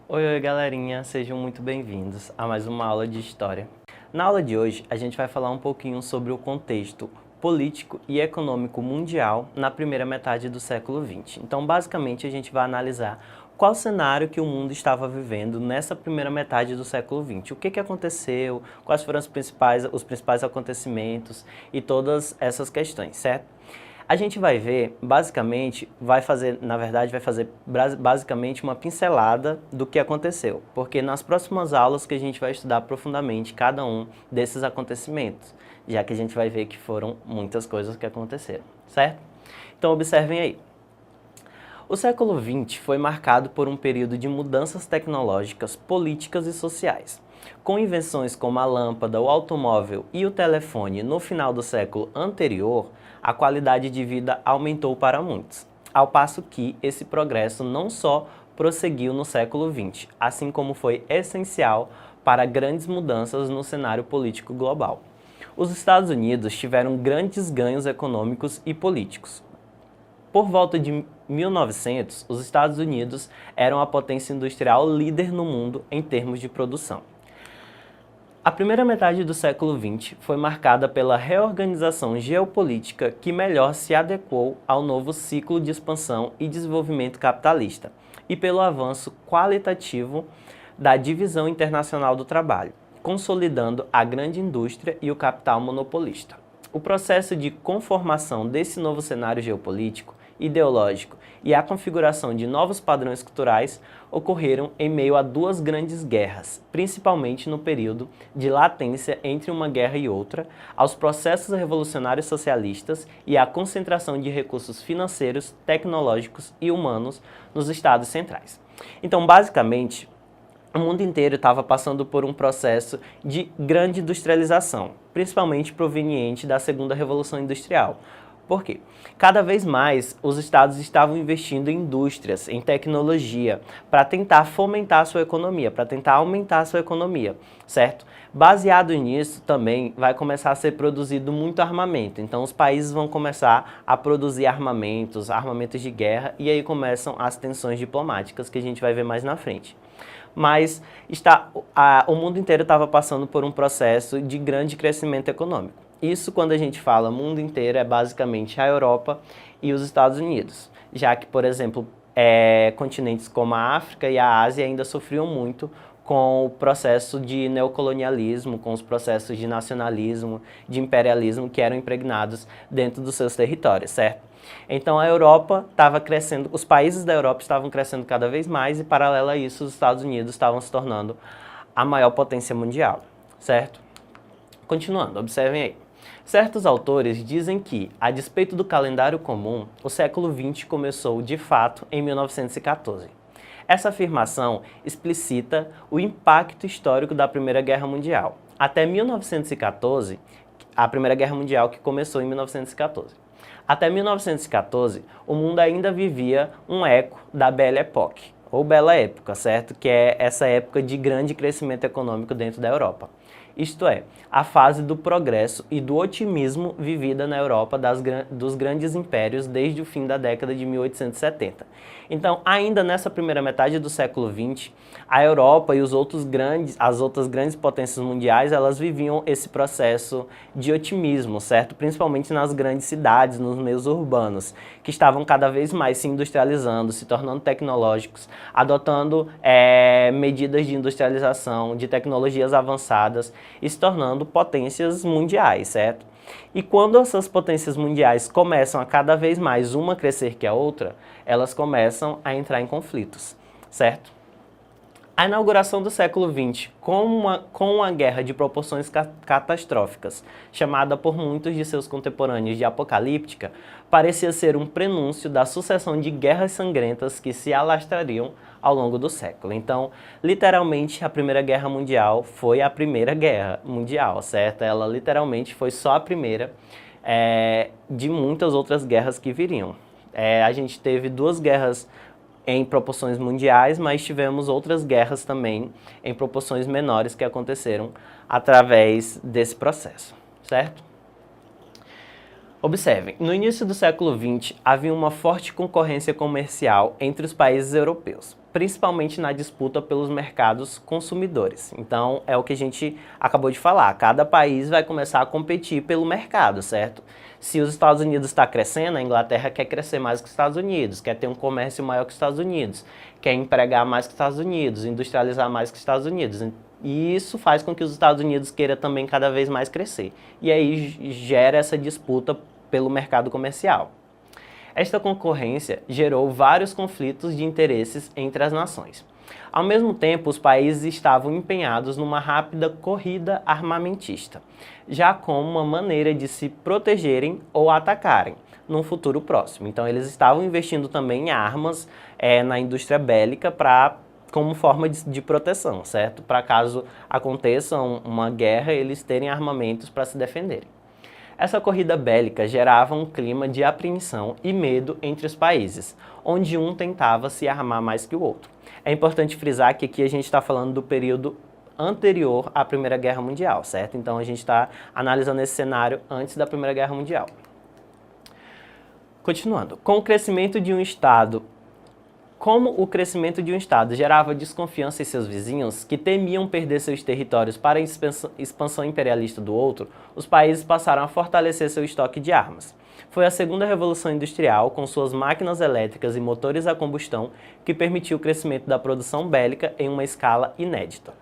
Oi, galerinha, sejam muito bem-vindos a mais uma aula de História. Na aula de hoje, a gente vai falar um pouquinho sobre o contexto político e econômico mundial na primeira metade do século XX. Então, basicamente, a gente vai analisar qual cenário que o mundo estava vivendo nessa primeira metade do século XX. O que aconteceu, quais foram os principais acontecimentos e todas essas questões, certo? A gente vai ver, basicamente, vai fazer basicamente uma pincelada do que aconteceu, porque nas próximas aulas que a gente vai estudar profundamente cada um desses acontecimentos, já que a gente vai ver que foram muitas coisas que aconteceram, certo? Então observem aí. O século XX foi marcado por um período de mudanças tecnológicas, políticas e sociais. Com invenções como a lâmpada, o automóvel e o telefone no final do século anterior, a qualidade de vida aumentou para muitos, ao passo que esse progresso não só prosseguiu no século XX, assim como foi essencial para grandes mudanças no cenário político global. Os Estados Unidos tiveram grandes ganhos econômicos e políticos. Por volta de 1900, os Estados Unidos eram a potência industrial líder no mundo em termos de produção. A primeira metade do século XX foi marcada pela reorganização geopolítica que melhor se adequou ao novo ciclo de expansão e desenvolvimento capitalista e pelo avanço qualitativo da divisão internacional do trabalho, consolidando a grande indústria e o capital monopolista. O processo de conformação desse novo cenário geopolítico, ideológico e a configuração de novos padrões culturais ocorreram em meio a duas grandes guerras, principalmente no período de latência entre uma guerra e outra, aos processos revolucionários socialistas e à concentração de recursos financeiros, tecnológicos e humanos nos estados centrais. Então, basicamente, o mundo inteiro estava passando por um processo de grande industrialização, principalmente proveniente da segunda Revolução Industrial. Por quê? Cada vez mais os estados estavam investindo em indústrias, em tecnologia, para tentar fomentar a sua economia, para tentar aumentar a sua economia, certo? Baseado nisso também vai começar a ser produzido muito armamento, então os países vão começar a produzir armamentos de guerra, e aí começam as tensões diplomáticas que a gente vai ver mais na frente. Mas o mundo inteiro estava passando por um processo de grande crescimento econômico. Isso, quando a gente fala mundo inteiro, é basicamente a Europa e os Estados Unidos, já que, por exemplo, continentes como a África e a Ásia ainda sofriam muito com o processo de neocolonialismo, com os processos de nacionalismo, de imperialismo que eram impregnados dentro dos seus territórios, certo? Então a Europa estava crescendo, os países da Europa estavam crescendo cada vez mais e, paralelo a isso, os Estados Unidos estavam se tornando a maior potência mundial, certo? Continuando, observem aí. Certos autores dizem que, a despeito do calendário comum, o século XX começou, de fato, em 1914. Essa afirmação explicita o impacto histórico da Primeira Guerra Mundial. Até 1914, a Primeira Guerra Mundial que começou em 1914. Até 1914, o mundo ainda vivia um eco da Belle Époque, ou Bela Época, certo? Que é essa época de grande crescimento econômico dentro da Europa. Isto é, a fase do progresso e do otimismo vivida na Europa dos grandes impérios desde o fim da década de 1870. Então, ainda nessa primeira metade do século XX, a Europa e as outras grandes potências mundiais, elas viviam esse processo de otimismo, certo? Principalmente nas grandes cidades, nos meios urbanos, que estavam cada vez mais se industrializando, se tornando tecnológicos, adotando medidas de industrialização, de tecnologias avançadas, e se tornando potências mundiais, certo? E quando essas potências mundiais começam a cada vez mais uma crescer que a outra, elas começam a entrar em conflitos, certo? A inauguração do século XX com uma guerra de proporções catastróficas, chamada por muitos de seus contemporâneos de apocalíptica, parecia ser um prenúncio da sucessão de guerras sangrentas que se alastrariam ao longo do século. Então, literalmente, a Primeira Guerra Mundial foi a Primeira Guerra Mundial, certo? Ela literalmente foi só a primeira de muitas outras guerras que viriam. A gente teve duas guerras em proporções mundiais, mas tivemos outras guerras também em proporções menores que aconteceram através desse processo, certo? Observem, no início do século XX havia uma forte concorrência comercial entre os países europeus, principalmente na disputa pelos mercados consumidores. Então, é o que a gente acabou de falar, cada país vai começar a competir pelo mercado, certo? Se os Estados Unidos está crescendo, a Inglaterra quer crescer mais que os Estados Unidos, quer ter um comércio maior que os Estados Unidos, quer empregar mais que os Estados Unidos, industrializar mais que os Estados Unidos. E isso faz com que os Estados Unidos queira também cada vez mais crescer. E aí gera essa disputa pelo mercado comercial. Esta concorrência gerou vários conflitos de interesses entre as nações. Ao mesmo tempo, os países estavam empenhados numa rápida corrida armamentista, já como uma maneira de se protegerem ou atacarem num futuro próximo. Então, eles estavam investindo também em armas na indústria bélica como forma de proteção, certo? Para caso aconteça uma guerra, eles terem armamentos para se defenderem. Essa corrida bélica gerava um clima de apreensão e medo entre os países, onde um tentava se armar mais que o outro. É importante frisar que aqui a gente está falando do período anterior à Primeira Guerra Mundial, certo? Então a gente está analisando esse cenário antes da Primeira Guerra Mundial. Continuando, com o crescimento de um Estado Como o crescimento de um Estado gerava desconfiança em seus vizinhos, que temiam perder seus territórios para a expansão imperialista do outro, os países passaram a fortalecer seu estoque de armas. Foi a segunda revolução industrial, com suas máquinas elétricas e motores a combustão, que permitiu o crescimento da produção bélica em uma escala inédita.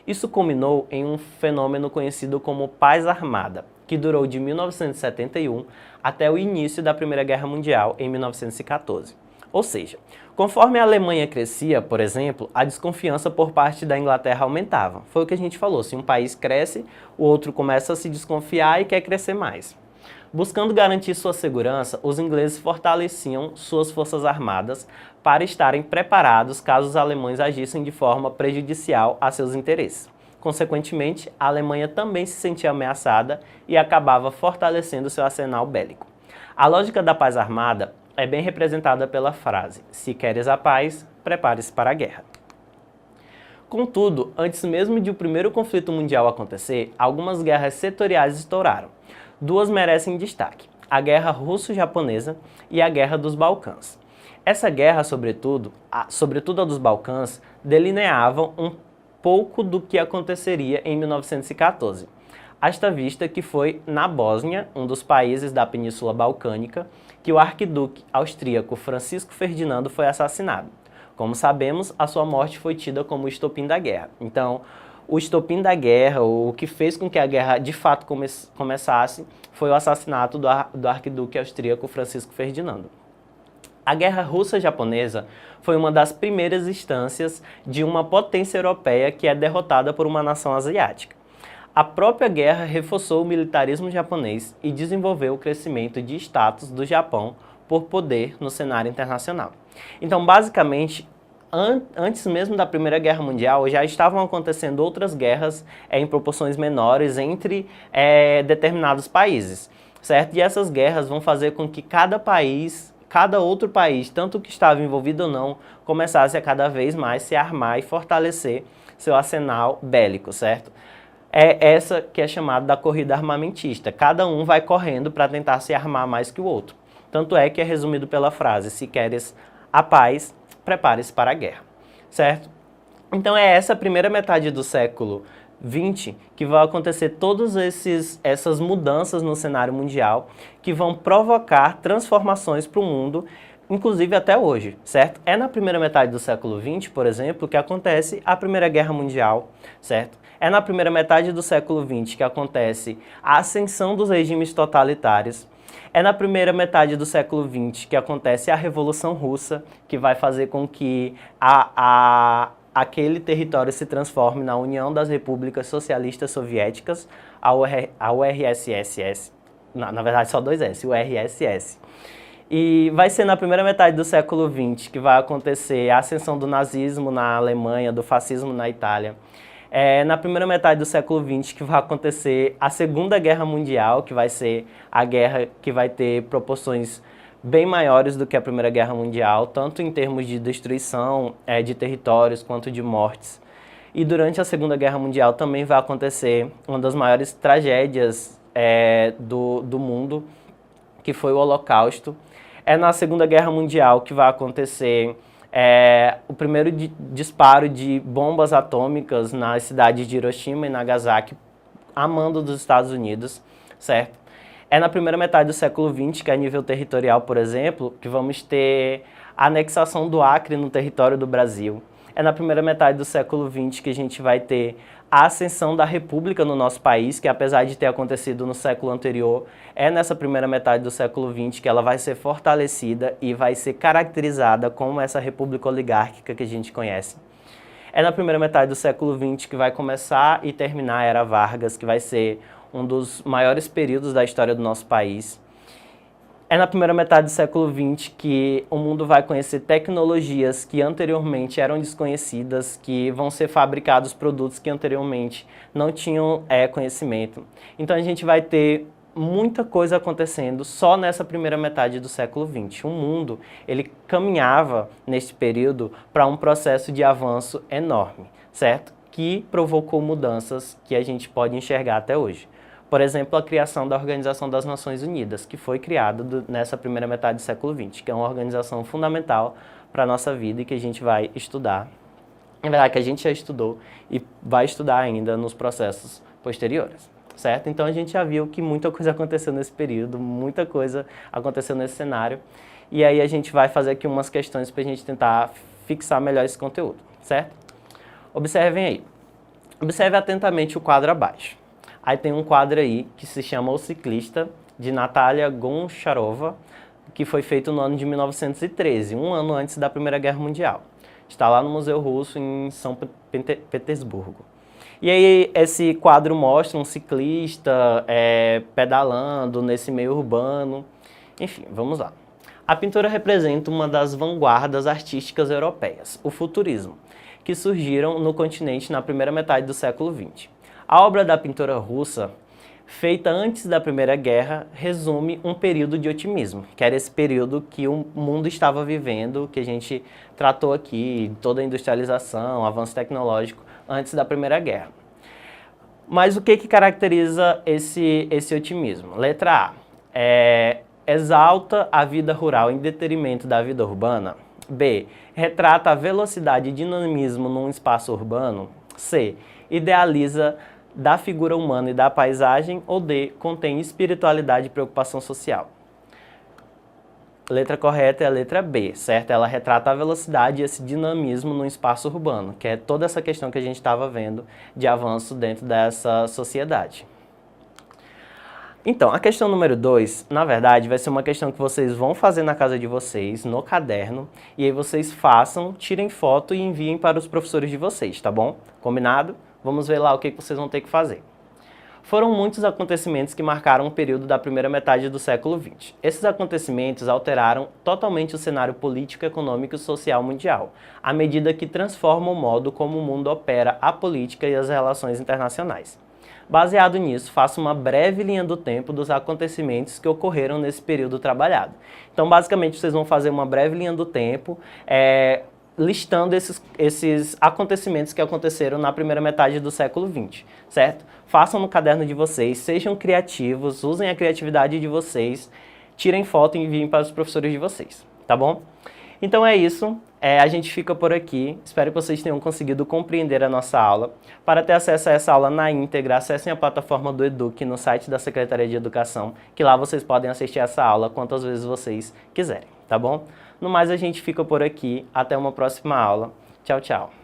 Isso culminou em um fenômeno conhecido como paz armada, que durou de 1971 até o início da Primeira Guerra Mundial, em 1914. Ou seja, conforme a Alemanha crescia, por exemplo, a desconfiança por parte da Inglaterra aumentava. Foi o que a gente falou, se um país cresce, o outro começa a se desconfiar e quer crescer mais. Buscando garantir sua segurança, os ingleses fortaleciam suas forças armadas para estarem preparados caso os alemães agissem de forma prejudicial a seus interesses. Consequentemente, a Alemanha também se sentia ameaçada e acabava fortalecendo seu arsenal bélico. A lógica da paz armada é bem representada pela frase: se queres a paz, prepare-se para a guerra. Contudo, antes mesmo de o primeiro conflito mundial acontecer, algumas guerras setoriais estouraram. Duas merecem destaque: a Guerra Russo-Japonesa e a Guerra dos Balcãs. Essa guerra, sobretudo a dos Balcãs, delineavam um pouco do que aconteceria em 1914. Haja vista que foi na Bósnia, um dos países da Península Balcânica, que o arquiduque austríaco Francisco Ferdinando foi assassinado. Como sabemos, a sua morte foi tida como o estopim da guerra. Então, o estopim da guerra, o que fez com que a guerra de fato começasse, foi o assassinato do arquiduque austríaco Francisco Ferdinando. A Guerra Russa-Japonesa foi uma das primeiras instâncias de uma potência europeia que é derrotada por uma nação asiática. A própria guerra reforçou o militarismo japonês e desenvolveu o crescimento de status do Japão por poder no cenário internacional. Então, basicamente, antes mesmo da Primeira Guerra Mundial, já estavam acontecendo outras guerras em proporções menores entre determinados países, certo? E essas guerras vão fazer com que cada outro país, tanto que estava envolvido ou não, começasse a cada vez mais se armar e fortalecer seu arsenal bélico, certo? É essa que é chamada da corrida armamentista. Cada um vai correndo para tentar se armar mais que o outro. Tanto é que é resumido pela frase: se queres a paz, prepare-se para a guerra, certo? Então é essa primeira metade do século XX que vai acontecer todas essas mudanças no cenário mundial que vão provocar transformações para o mundo, inclusive até hoje, certo? É na primeira metade do século XX, por exemplo, que acontece a Primeira Guerra Mundial, certo? É na primeira metade do século XX que acontece a ascensão dos regimes totalitários. É na primeira metade do século XX que acontece a Revolução Russa, que vai fazer com que aquele território se transforme na União das Repúblicas Socialistas Soviéticas, a URSS, na verdade só dois S, URSS. E vai ser na primeira metade do século XX que vai acontecer a ascensão do nazismo na Alemanha, do fascismo na Itália. É na primeira metade do século XX que vai acontecer a Segunda Guerra Mundial, que vai ser a guerra que vai ter proporções bem maiores do que a Primeira Guerra Mundial, tanto em termos de destruição de territórios quanto de mortes. E durante a Segunda Guerra Mundial também vai acontecer uma das maiores tragédias do mundo, que foi o Holocausto. É na Segunda Guerra Mundial que vai acontecer o primeiro disparo de bombas atômicas nas cidades de Hiroshima e Nagasaki, a mando dos Estados Unidos, certo? É na primeira metade do século XX, que a nível territorial, por exemplo, que vamos ter a anexação do Acre no território do Brasil. É na primeira metade do século XX que a gente vai ter a ascensão da República no nosso país, que apesar de ter acontecido no século anterior, é nessa primeira metade do século XX que ela vai ser fortalecida e vai ser caracterizada como essa república oligárquica que a gente conhece. É na primeira metade do século XX que vai começar e terminar a Era Vargas, que vai ser um dos maiores períodos da história do nosso país. É na primeira metade do século XX que o mundo vai conhecer tecnologias que anteriormente eram desconhecidas, que vão ser fabricados produtos que anteriormente não tinham conhecimento. Então a gente vai ter muita coisa acontecendo só nessa primeira metade do século XX. O mundo, ele caminhava neste período para um processo de avanço enorme, certo? Que provocou mudanças que a gente pode enxergar até hoje. Por exemplo, a criação da Organização das Nações Unidas, que foi criada nessa primeira metade do século XX, que é uma organização fundamental para a nossa vida e que a gente vai estudar. Na verdade, que a gente já estudou e vai estudar ainda nos processos posteriores, certo? Então, a gente já viu que muita coisa aconteceu nesse período, muita coisa aconteceu nesse cenário. E aí a gente vai fazer aqui umas questões para a gente tentar fixar melhor esse conteúdo, certo? Observem aí. Observe atentamente o quadro abaixo. Aí tem um quadro aí que se chama O Ciclista, de Natalia Goncharova, que foi feito no ano de 1913, um ano antes da Primeira Guerra Mundial. Está lá no Museu Russo, em São Petersburgo. E aí esse quadro mostra um ciclista pedalando nesse meio urbano. Enfim, vamos lá. A pintura representa uma das vanguardas artísticas europeias, o futurismo, que surgiram no continente na primeira metade do século XX. A obra da pintora russa, feita antes da Primeira Guerra, resume um período de otimismo, que era esse período que o mundo estava vivendo, que a gente tratou aqui, toda a industrialização, avanço tecnológico, antes da Primeira Guerra. Mas o que caracteriza esse otimismo? Letra A. Exalta a vida rural em detrimento da vida urbana. B. Retrata a velocidade e dinamismo num espaço urbano. C. Idealiza da figura humana e da paisagem, ou D, contém espiritualidade e preocupação social. Letra correta é a letra B, certo? Ela retrata a velocidade e esse dinamismo no espaço urbano, que é toda essa questão que a gente estava vendo de avanço dentro dessa sociedade. Então, a questão número 2, na verdade, vai ser uma questão que vocês vão fazer na casa de vocês, no caderno, e aí vocês façam, tirem foto e enviem para os professores de vocês, tá bom? Combinado? Vamos ver lá o que vocês vão ter que fazer. Foram muitos acontecimentos que marcaram o período da primeira metade do século XX. Esses acontecimentos alteraram totalmente o cenário político, econômico e social mundial, à medida que transformam o modo como o mundo opera a política e as relações internacionais. Baseado nisso, faço uma breve linha do tempo dos acontecimentos que ocorreram nesse período trabalhado. Então, basicamente, vocês vão fazer uma breve linha do tempo, listando esses acontecimentos que aconteceram na primeira metade do século XX, certo? Façam no caderno de vocês, sejam criativos, usem a criatividade de vocês, tirem foto e enviem para os professores de vocês, tá bom? Então é isso, a gente fica por aqui, espero que vocês tenham conseguido compreender a nossa aula. Para ter acesso a essa aula na íntegra, acessem a plataforma do Eduque no site da Secretaria de Educação, que lá vocês podem assistir essa aula quantas vezes vocês quiserem, tá bom? No mais, a gente fica por aqui. Até uma próxima aula. Tchau, tchau.